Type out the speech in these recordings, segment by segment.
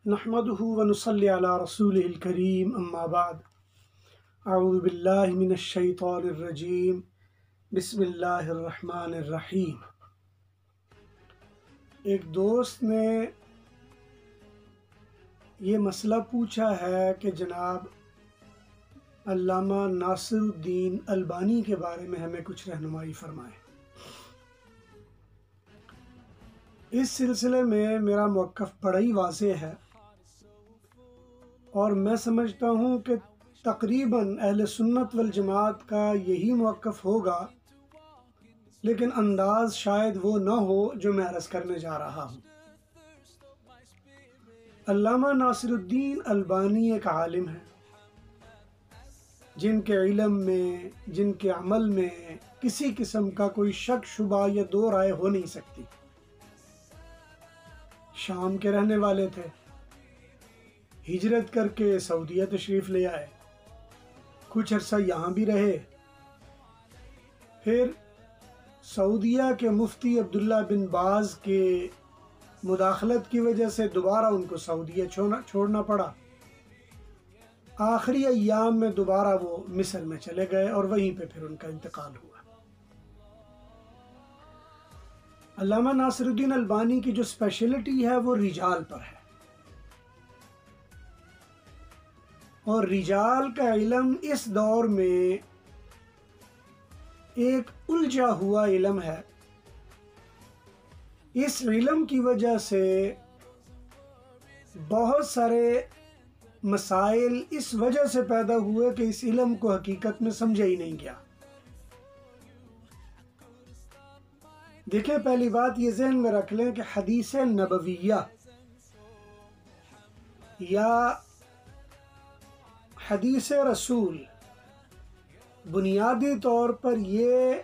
नहमदुहु व नुसल्ली अला रसूलिहिल करीम अम्मा बाद अऊज़ु बिल्लाहि मिनश शैतानिर रजीम बिस्मिल्लाहिर रहमानिर रहीम। एक दोस्त ने ये मसला पूछा है कि जनाब अल्लामा नासिरुद्दीन अलबानी के बारे में हमें कुछ रहनुमाई फरमाएं। इस सिलसिले में मेरा मौक़िफ़ बड़ा ही वाज़ेह है और मैं समझता हूँ कि तकरीबन अहले सुन्नत वल जमात का यही मौक़िफ़ होगा, लेकिन अंदाज़ शायद वो ना हो जो मैं अर्ज़ करने जा रहा हूँ। अल्लामा नासिरुद्दीन अलबानी एक आलिम है जिनके इल्म में, जिनके अमल में किसी किस्म का कोई शक शुबा या दो राय हो नहीं सकती। शाम के रहने वाले थे, हिजरत करके सऊदीया तशरीफ़ ले आए, कुछ अर्सा यहाँ भी रहे, फिर सऊदीया के मुफ्ती अब्दुल्ला बिन बाज़ के मुदाखलत की वजह से दोबारा उनको सऊदीया छोड़ना पड़ा। आखिरी अय्याम में दोबारा वो मिस्र में चले गए और वहीं पे फिर उनका इंतकाल हुआ। अल्लामा नासिरुद्दीन अलबानी की जो स्पेशलिटी है वो रिजाल पर है, और रिजाल का इल्म इस दौर में एक उलझा हुआ इल्म है। इस इल्म की वजह से बहुत सारे मसाइल इस वजह से पैदा हुए कि इस इल्म को हकीकत में समझा ही नहीं गया। देखिए, पहली बात ये ज़हन में रख लें कि हदीस नबविया या हदीस रसूल बुनियादी तौर पर ये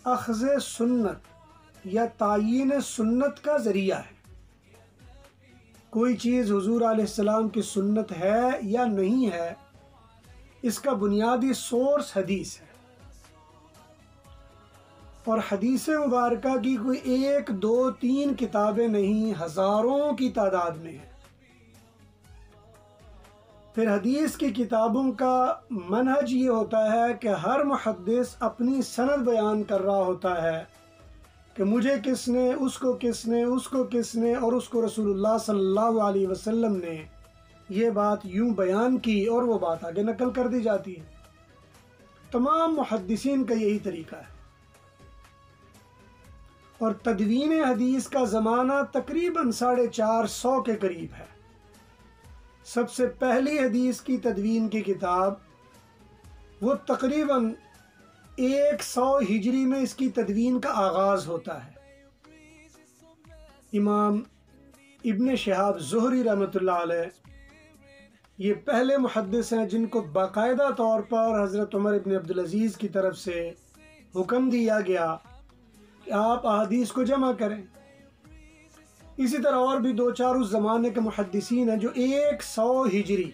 अख़्ज़ सुन्नत या तायीन सुन्नत का ज़रिया है। कोई चीज़ हुज़ूर अलैहिस्सलाम की सुन्नत है या नहीं है, इसका बुनियादी सोर्स हदीस है। और हदीस मुबारका की कोई एक दो तीन किताबें नहीं, हज़ारों की तादाद में है। फिर हदीस की किताबों का मनहज ये होता है कि हर मुहद्दिस अपनी सनद बयान कर रहा होता है कि मुझे किसने, उसको किसने, उसको किसने, और उसको रसूलुल्लाह सल्लल्लाहु अलैहि वसल्लम ने ये बात यूं बयान की और वो बात आगे नकल कर दी जाती है। तमाम मुहद्दिसीन का यही तरीका है। और तदवीन हदीस का ज़माना तकरीबन 450 के करीब है। सबसे पहली हदीस की तदवीन की किताब वो तकरीबन 100 हिजरी में इसकी तदवीन का आगाज़ होता है। इमाम इब्न शिहाब ज़ुहरी रहमतुल्लाह अलैह ये पहले मुहद्दिस हैं जिनको बाकायदा तौर पर हज़रत उमर इब्न अब्दुल अज़ीज़ की तरफ से हुक्म दिया गया कि आप अहादीस को जमा करें। इसी तरह और भी दो चार उस ज़माने के मुहद्दिसीन हैं जो 100 हिजरी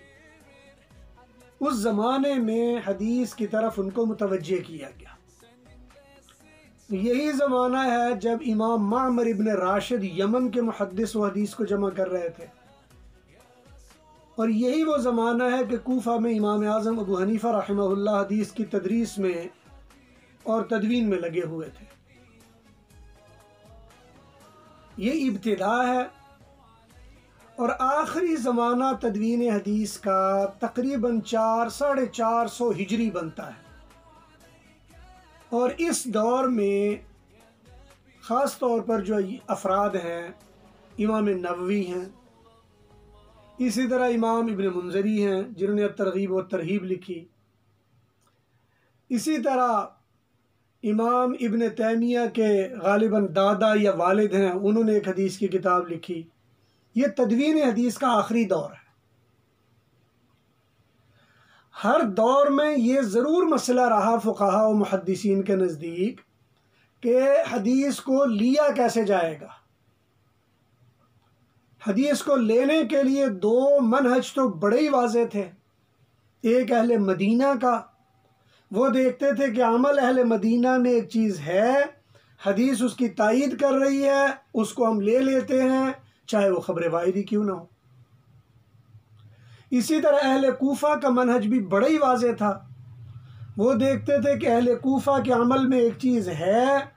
उस ज़माने में हदीस की तरफ उनको मुतवज्जे किया गया। यही ज़माना है जब इमाम मामर इब्न राशिद यमन के मुहद्दिस व हदीस को जमा कर रहे थे, और यही वो ज़माना है कि कूफा में इमाम आज़म अबू हनीफ़ा रहमहुल्लाह हदीस की तदरीस में और तदवीन में लगे हुए थे। ये इब्तिदा है। और आखिरी ज़माना तदवीन हदीस का तकरीबन 400-450 हिजरी बनता है। और इस दौर में ख़ास तौर पर जो अफराद हैं, इमाम नववी हैं, इसी तरह इमाम इब्न मुंज़री हैं जिन्होंने तरग़ीब व तरहीब लिखी, इसी तरह इमाम इब्न तैमिया के गालिबन दादा या वालिद हैं, उन्होंने एक हदीस की किताब लिखी। ये तदवीन हदीस का आखिरी दौर है। हर दौर में ये ज़रूर मसला रहा फ़ुक़हा व मुहद्दिसीन के नज़दीक कि हदीस को लिया कैसे जाएगा। हदीस को लेने के लिए दो मनहज तो बड़े ही वाज़ेह थे। एक अहले मदीना का, वो देखते थे कि अमल अहले मदीना में एक चीज़ है, हदीस उसकी तायीद कर रही है, उसको हम ले लेते हैं, चाहे वो ख़बर वाहिदी क्यों ना हो। इसी तरह अहले कूफा का मनहज भी बड़ा ही वाज़ेह था। वो देखते थे कि अहले कूफा के अमल में एक चीज़ है,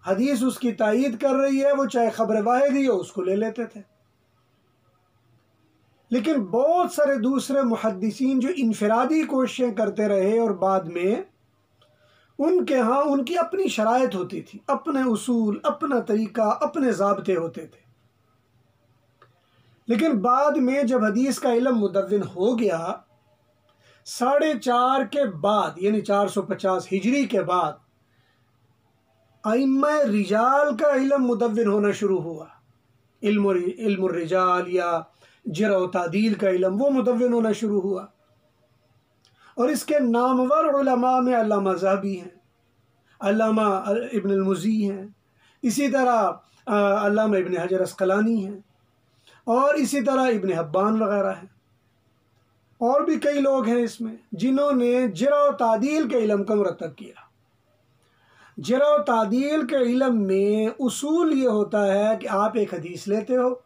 हदीस उसकी तायीद कर रही है, वो चाहे ख़बर वाहिदी हो उसको ले लेते थे। लेकिन बहुत सारे दूसरे मुहद्दिसीन जो इनफरादी कोशिशें करते रहे और बाद में उनके यहाँ उनकी अपनी शराइत होती थी, अपने उसूल, अपना तरीका, अपने ज़ाब्ते होते थे। लेकिन बाद में जब हदीस का इल्म मुदव्विन हो गया, 450 के बाद यानी 450 हिजरी के बाद अइम्मा रिजाल का इल्म मुदव्विन होना शुरू हुआ। इल्म रिजाल या जरह व तादील का इल्म वो मुदव्विन होना शुरू हुआ। और इसके नामवर उलमा में अल्लामा ज़हबी हैं, अल्लामा इब्न अल-मुज़ी हैं, इसी तरह अल्लामा इब्न हजर अस्क़लानी हैं, और इसी तरह इब्न हब्बान वग़ैरह हैं। और भी कई लोग हैं इसमें जिन्होंने जरह व तादील के इल्म को मुरत्तब किया। जरह व तादील के इल्म में उसूल ये होता है कि आप एक हदीस लेते हो,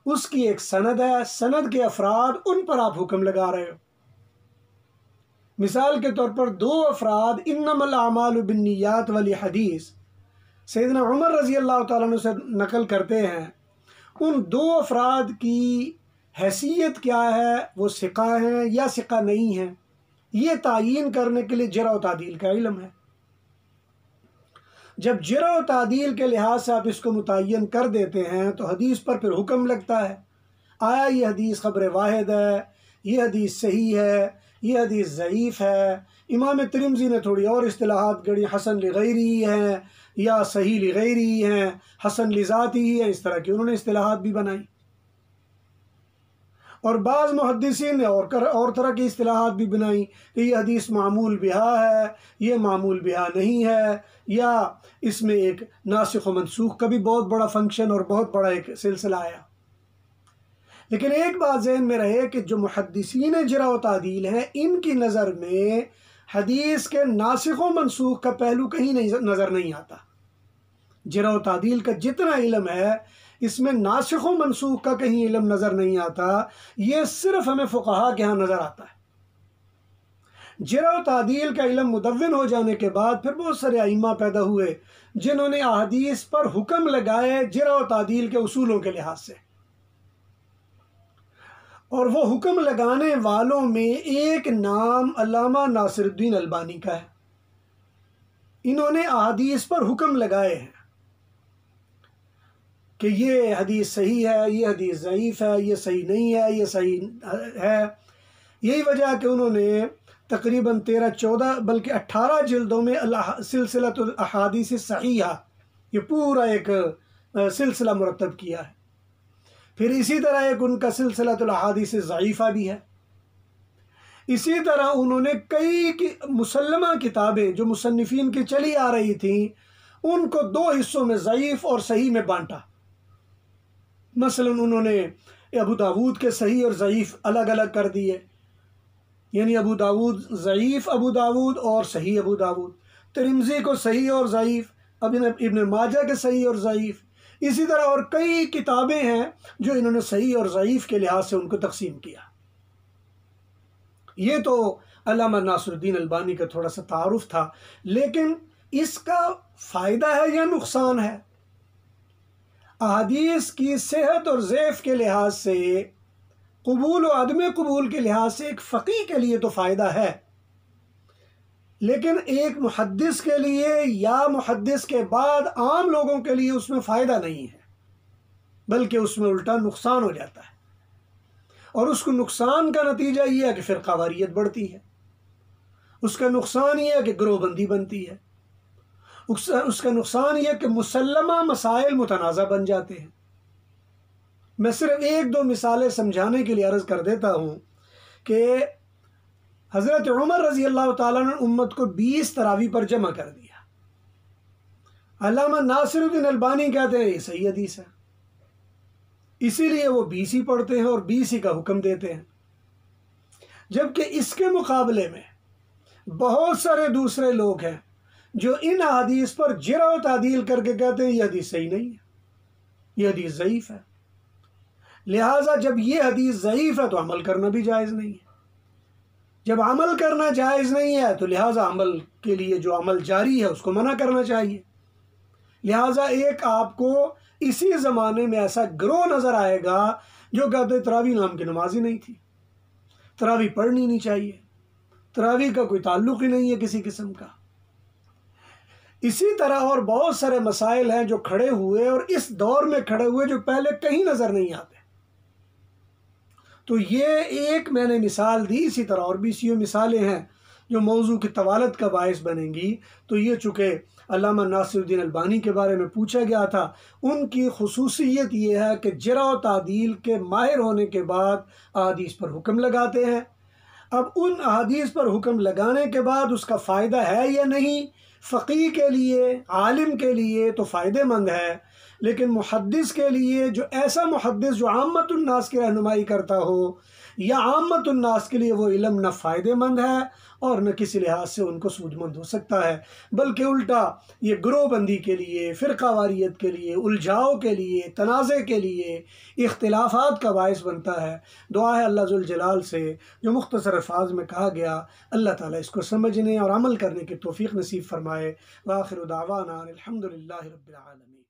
उसकी एक सनद है, सनद के अफराद, उन पर आप हुक्म लगा रहे हो। मिसाल के तौर पर 2 अफराद इन्नमल आमालु बिन्नियात वाली हदीस सैयदना उमर रज़ी अल्लाह तआला अन्हु से नकल करते हैं। उन 2 अफराद की हैसियत क्या है, वो सिका हैं या सिका नहीं हैं, ये तायीन करने के लिए जरह व तादील का इल्म है। जब जरह व तादील के लिहाज से आप इसको मुतय्यन कर देते हैं तो हदीस पर फिर हुक्म लगता है, आया ये हदीस ख़बर वाहिद है, ये हदीस सही है, ये हदीस ज़ईफ़ है। इमाम तिरमिज़ी ने थोड़ी और इस्तिलाहात गढ़ी, हसन लिगैरी हैं या सही लिगैरी हैं, हसन लिज़ाती है, इस तरह की उन्होंने इस्तिलाहात भी बनाई। और बाज़ मुहद्दिसीन ने और तरह की इस्तिलाहात भी बनाई कि ये हदीस मामूल बिहा है, ये मामूल बिहा नहीं है, या इसमें एक नासिख़ व मनसूख़ का भी बहुत बड़ा फंक्शन और बहुत बड़ा एक सिलसिला आया। लेकिन एक बात ज़हन में रहे कि जो मुहद्दिसीन जरह व तादील हैं, इनकी नज़र में हदीस के नासिख़ व मनसूख़ का पहलू कहीं नज़र नहीं आता। जरह व तादील का जितना इल्म है, इसमें नासिख़ व मनसूख़ का कहीं इल्म नज़र नहीं आता। ये सिर्फ़ हमें फ़ुक़हा के यहाँ नज़र आता है। जरह व तादील का इल्म मुदव्विन हो जाने के बाद फिर बहुत सारे अइम्मा पैदा हुए जिन्होंने अहादीस पर हुक्म लगाए जरह व तादील के उसूलों के लिहाज से। और वो हुक्म लगाने वालों में एक नाम अल्लामा नासिरुद्दीन अलबानी का है। इन्होंने अहादीस पर हुक्म लगाए हैं कि ये हदीस सही है, ये हदीस ज़ईफ़ है, ये सही नहीं है, ये सही है। यही वजह है कि उन्होंने तकरीबन 13-14 बल्कि 18 जिल्दों में सिलसिलतुल अहादीस सहीहा ये पूरा एक सिलसिला मुरत्तब किया है। फिर इसी तरह एक उनका सिलसिलतुल अहादीस ज़ईफ़ा भी है। इसी तरह उन्होंने कई मुसल्लमा किताबें जो मुसन्निफ़ीन की चली आ रही थी, उनको 2 हिस्सों में ज़ईफ़ और सही में बांटा। मसलन उन्होंने अबू दाऊद के सही और ज़ईफ़ अलग अलग कर दिए, यानी अबू दाऊद ज़ईफ़ अबू दाऊद और सही अबू दाऊद, तिरमिज़ी को सही और ज़ईफ़, इब्न माजा के सही और ज़ईफ़। इसी तरह और कई किताबें हैं जो इन्होंने सही और ज़ईफ़ के लिहाज से उनको तकसीम किया। ये तो अल्लामा नासिरुद्दीन अलबानी का थोड़ा सा तारुफ था, लेकिन इसका फ़ायदा है या नुकसान है? अहादीस की सेहत और ज़ैफ़ के लिहाज से, कबूल और अदम कबूल के लिहाज से एक फ़क़ीह के लिए तो फ़ायदा है, लेकिन एक मुहद्दिस के लिए या मुहद्दिस के बाद आम लोगों के लिए उसमें फ़ायदा नहीं है, बल्कि उसमें उल्टा नुकसान हो जाता है। और उसको नुकसान का नतीजा ये है कि फ़िरक़ावारियत बढ़ती है, उसका नुकसान ये है कि गिरोहबंदी बनती है, उसका नुकसान ये है कि मुसल्लमा मसाइल मुतनाज़ा बन जाते हैं। मैं सिर्फ 1-2 मिसालें समझाने के लिए अर्ज़ कर देता हूँ कि हज़रत उमर रज़ी अल्लाह ताला ने उम्मत को 20 तरावी पर जमा कर दिया। अल्लामा नासिरुद्दीन अलबानी कहते हैं ये सही हदीस है, इसीलिए वो 20 ही पढ़ते हैं और 20 ही का हुक्म देते हैं। जबकि इसके मुकाबले में बहुत सारे दूसरे लोग हैं जो इन हदीस पर जरह व तादील करके कहते हैं ये हदीस सही नहीं है, ये हदीस ज़ईफ़ है। लिहाजा जब ये हदीस ज़ईफ़ है तो अमल करना भी जायज़ नहीं है। जब अमल करना जायज़ नहीं है तो लिहाजा अमल के लिए जो अमल जारी है उसको मना करना चाहिए। लिहाजा एक आपको इसी ज़माने में ऐसा गिरोह नज़र आएगा जो कहते तरावी नाम की नमाज ही नहीं थी, तरावी पढ़नी नहीं चाहिए, तरावी का कोई ताल्लुक़ ही नहीं है किसी किस्म का। इसी तरह और बहुत सारे मसाइल हैं जो खड़े हुए और इस दौर में खड़े हुए जो पहले कहीं नज़र नहीं आते। तो ये एक मैंने मिसाल दी, इसी तरह और भी सी मिसालें हैं जो मौजू की तवालत का बायस बनेंगी। तो ये चूँकि अल्लामा नासिरुद्दीन अलबानी के बारे में पूछा गया था, उनकी खुसूसियत ये है कि जरा व तादील के माहिर होने के बाद अहादीस पर हुक्म लगाते हैं। अब उन अहादीस पर हुक्म लगाने के बाद उसका फ़ायदा है या नहीं, फ़क़ीह के लिए, आलिम के लिए तो फ़ायदेमंद है, लेकिन मुहद्दिस के लिए, जो ऐसा मुहद्दिस जो आम्मतुन्नास की रहनुमाई करता हो या आम्मतुन्नास के लिए वो इल्म न फ़ायदेमंद है और न किसी लिहाज से उनको सूदमंद हो सकता है, बल्कि उल्टा ये ग्रोहबंदी के लिए, फ़िरक़ावारियत के लिए, उलझाव के लिए, तनाज़े के लिए, इख्तिलाफ़ात का बायस बनता है। दुआ है अल्लाह ज़ुल जलाल से जो मुख्तसर अल्फ़ाज़ में कहा गया, अल्लाह ताला इसको समझने और अमल करने की तौफ़ीक़ नसीब फ़रमाए। व आखिरु दावाना अनिल हम्दुलिल्लाहि रब्बिल आलमीन।